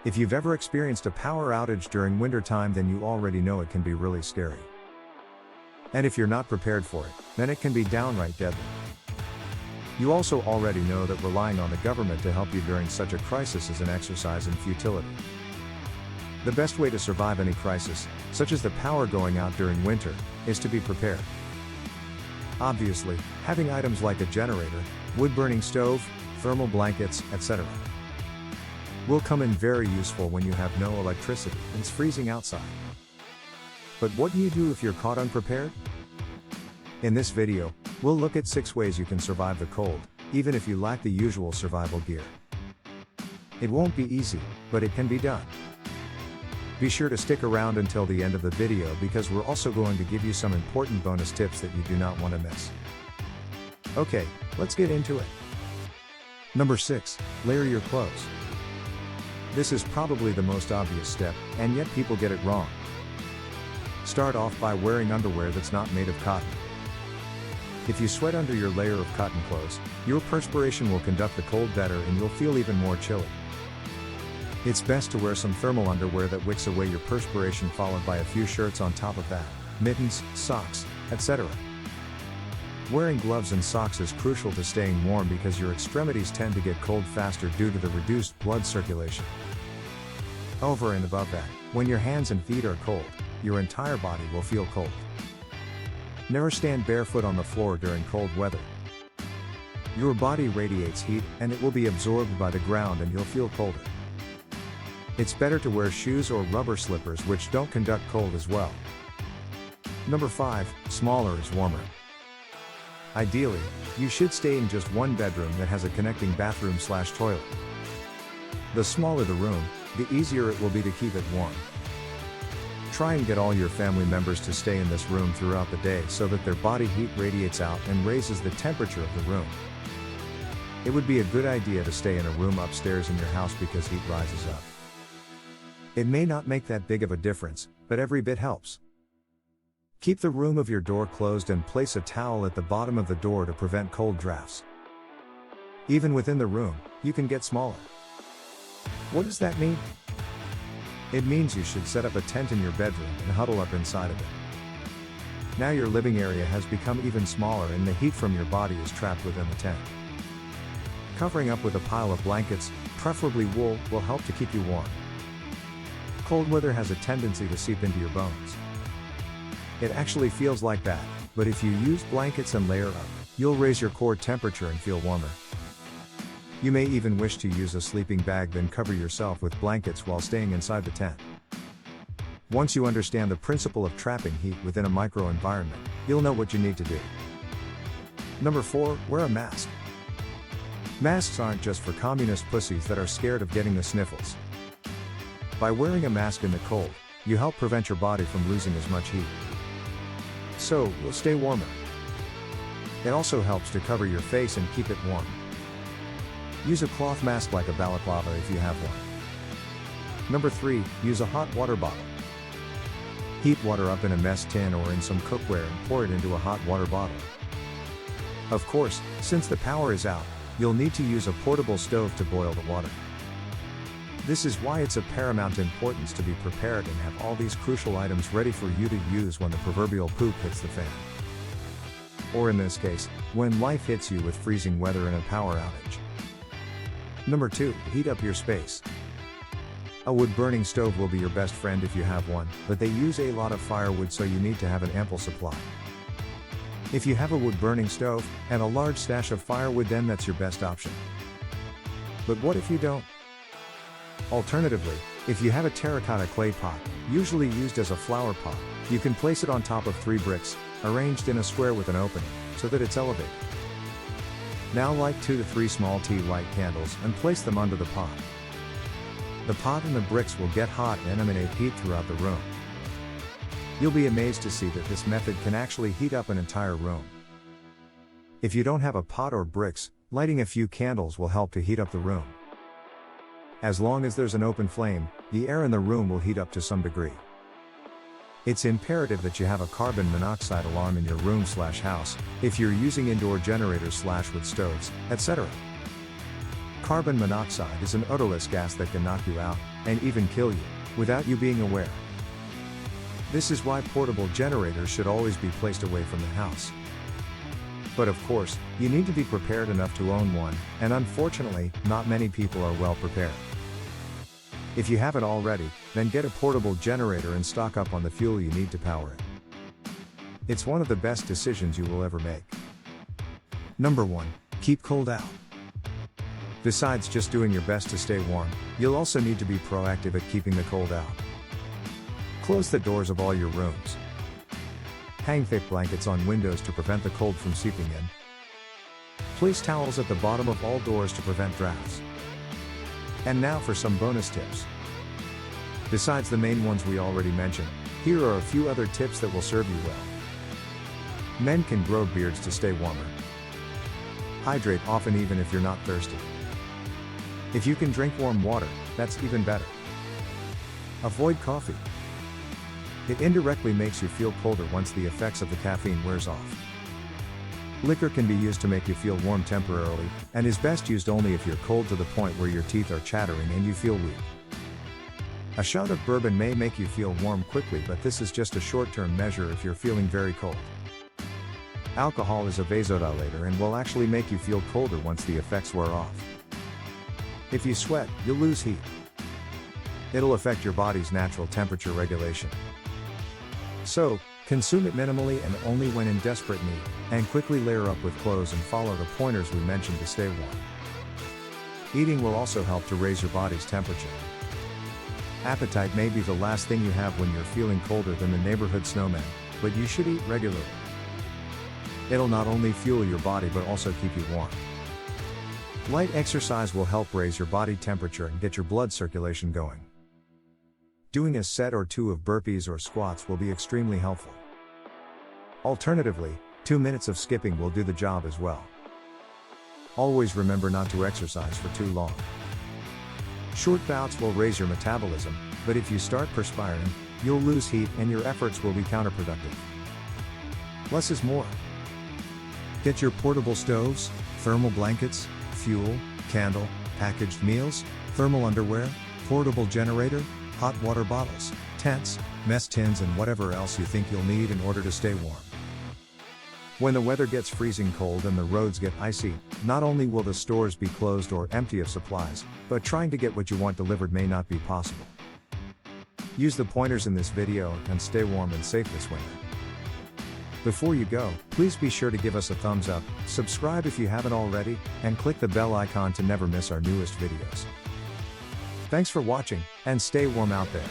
If you've ever experienced a power outage during wintertime, then you already know it can be really scary. And if you're not prepared for it, then it can be downright deadly. You also already know that relying on the government to help you during such a crisis is an exercise in futility. The best way to survive any crisis, such as the power going out during winter, is to be prepared. Obviously, having items like a generator, wood-burning stove, thermal blankets, etc. will come in very useful when you have no electricity and it's freezing outside. But what do you do if you're caught unprepared? In this video, we'll look at 6 ways you can survive the cold, even if you lack the usual survival gear. It won't be easy, but it can be done. Be sure to stick around until the end of the video because we're also going to give you some important bonus tips that you do not want to miss. Okay, let's get into it. Number 6, layer your clothes. This is probably the most obvious step, and yet people get it wrong. Start off by wearing underwear that's not made of cotton. If you sweat under your layer of cotton clothes, your perspiration will conduct the cold better and you'll feel even more chilly. It's best to wear some thermal underwear that wicks away your perspiration, followed by a few shirts on top of that, mittens, socks, etc. Wearing gloves and socks is crucial to staying warm because your extremities tend to get cold faster due to the reduced blood circulation. Over and above that, when your hands and feet are cold, your entire body will feel cold. Never stand barefoot on the floor during cold weather. Your body radiates heat, and it will be absorbed by the ground and you'll feel colder. It's better to wear shoes or rubber slippers which don't conduct cold as well. Number 5, smaller is warmer. Ideally, you should stay in just one bedroom that has a connecting bathroom/toilet. The smaller the room, the easier it will be to keep it warm. Try and get all your family members to stay in this room throughout the day so that their body heat radiates out and raises the temperature of the room. It would be a good idea to stay in a room upstairs in your house because heat rises up. It may not make that big of a difference, but every bit helps. Keep the room of your door closed and place a towel at the bottom of the door to prevent cold drafts. Even within the room, you can get smaller. What does that mean? It means you should set up a tent in your bedroom and huddle up inside of it. Now your living area has become even smaller and the heat from your body is trapped within the tent. Covering up with a pile of blankets, preferably wool, will help to keep you warm. Cold weather has a tendency to seep into your bones. It actually feels like that, but if you use blankets and layer up, you'll raise your core temperature and feel warmer. You may even wish to use a sleeping bag, then cover yourself with blankets while staying inside the tent. Once you understand the principle of trapping heat within a microenvironment, you'll know what you need to do. Number 4, wear a mask. Masks aren't just for communist pussies that are scared of getting the sniffles. By wearing a mask in the cold, you help prevent your body from losing as much heat. So, you'll stay warmer. It also helps to cover your face and keep it warm. Use a cloth mask like a balaclava if you have one. Number 3, use a hot water bottle. Heat water up in a mess tin or in some cookware and pour it into a hot water bottle. Of course, since the power is out, you'll need to use a portable stove to boil the water. This is why it's of paramount importance to be prepared and have all these crucial items ready for you to use when the proverbial poop hits the fan. Or in this case, when life hits you with freezing weather and a power outage. Number 2, heat up your space. A wood-burning stove will be your best friend if you have one, but they use a lot of firewood, so you need to have an ample supply. If you have a wood-burning stove and a large stash of firewood, then that's your best option. But what if you don't? Alternatively, if you have a terracotta clay pot, usually used as a flower pot, you can place it on top of 3 bricks, arranged in a square with an opening, so that it's elevated. Now light 2 to 3 small tea light candles and place them under the pot. The pot and the bricks will get hot and emanate heat throughout the room. You'll be amazed to see that this method can actually heat up an entire room. If you don't have a pot or bricks, lighting a few candles will help to heat up the room. As long as there's an open flame, the air in the room will heat up to some degree. It's imperative that you have a carbon monoxide alarm in your room/house, if you're using indoor generators/wood stoves, etc. Carbon monoxide is an odorless gas that can knock you out, and even kill you, without you being aware. This is why portable generators should always be placed away from the house. But of course, you need to be prepared enough to own one, and unfortunately, not many people are well prepared. If you haven't already, then get a portable generator and stock up on the fuel you need to power it. It's one of the best decisions you will ever make. Number 1. Keep cold out. Besides just doing your best to stay warm, you'll also need to be proactive at keeping the cold out. Close the doors of all your rooms. Hang thick blankets on windows to prevent the cold from seeping in. Place towels at the bottom of all doors to prevent drafts. And now for some bonus tips. Besides the main ones we already mentioned, here are a few other tips that will serve you well. Men can grow beards to stay warmer. Hydrate often even if you're not thirsty. If you can drink warm water, that's even better. Avoid coffee. It indirectly makes you feel colder once the effects of the caffeine wears off. Liquor can be used to make you feel warm temporarily, and is best used only if you're cold to the point where your teeth are chattering and you feel weak. A shot of bourbon may make you feel warm quickly, but this is just a short-term measure if you're feeling very cold. Alcohol is a vasodilator and will actually make you feel colder once the effects wear off. If you sweat, you'll lose heat. It'll affect your body's natural temperature regulation. So, consume it minimally and only when in desperate need, and quickly layer up with clothes and follow the pointers we mentioned to stay warm. Eating will also help to raise your body's temperature. Appetite may be the last thing you have when you're feeling colder than the neighborhood snowman, but you should eat regularly. It'll not only fuel your body but also keep you warm. Light exercise will help raise your body temperature and get your blood circulation going. Doing a set or two of burpees or squats will be extremely helpful. Alternatively, 2 minutes of skipping will do the job as well. Always remember not to exercise for too long. Short bouts will raise your metabolism, but if you start perspiring, you'll lose heat and your efforts will be counterproductive. Less is more. Get your portable stoves, thermal blankets, fuel, candle, packaged meals, thermal underwear, portable generator, hot water bottles, tents, mess tins and whatever else you think you'll need in order to stay warm. When the weather gets freezing cold and the roads get icy, not only will the stores be closed or empty of supplies, but trying to get what you want delivered may not be possible. Use the pointers in this video and stay warm and safe this winter. Before you go, please be sure to give us a thumbs up, subscribe if you haven't already, and click the bell icon to never miss our newest videos. Thanks for watching, and stay warm out there.